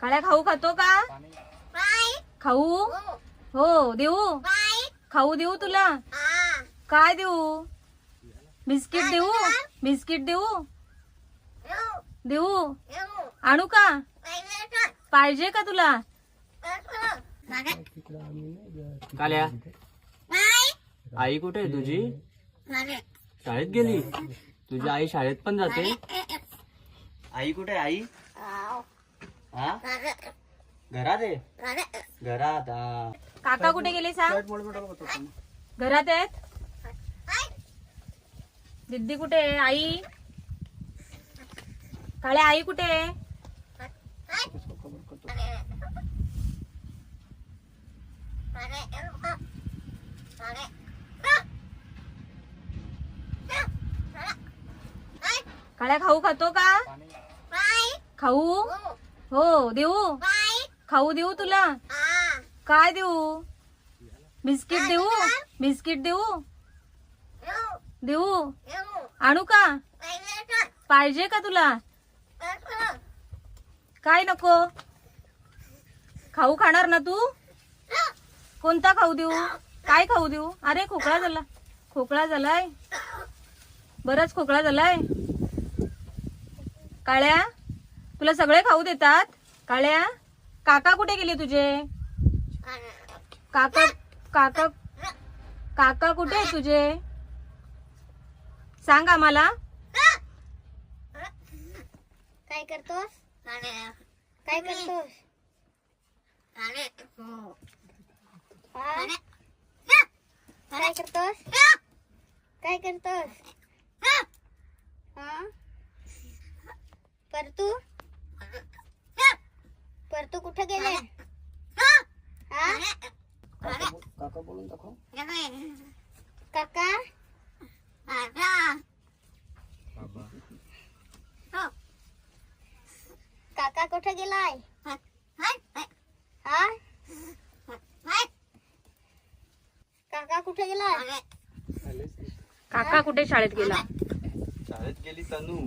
काळ्या खाऊ खातो का? खाऊ हो देऊ. खाऊ देऊ तुला? काय देऊ? बिस्किट देऊ? बिस्किट देऊ? देऊ? आणू का? पाहिजे का तुला? काल्या आई कुठे आहे तुझी? शाळेत गेली? तुझी आई शाळेत पण जाते? आई कुठे आहे? आई हा घरात आहे. घरात हा. काका कुठे गेले सांग? घरात आहेत. दिद्दी कुठे आहे? आई काळ्या आई कुठे आहे? काळ्या खाऊ खातो का? खाऊ हो देऊ? खाऊ देऊ तुला? काय देऊ? बिस्किट देऊ? बिस्किट देऊ? देऊ? आणू का? पाहिजे का तुला? काय नको? खाऊ खाणार ना तू? कोणता खाऊ देऊ? काय खाऊ देऊ? अरे खोकला झाला. खोकला झालाय. बराच खोकला झालाय. काळ्या तुला सगळे खाऊ देतात? काळ्या काका कुठे गेले तुझे? काका काका काका कुठे आहे तुझे? सांग आम्हाला. काय करतोस? काय करतोस? काय करतोस? काय करतोस? परतू कुठे गेले? काका बोलून दाखव. काका काका कुठे गेलाय? काका कुठे गेलाय? काका कुठे शाळेत गेला? शाळेत गेली तनू.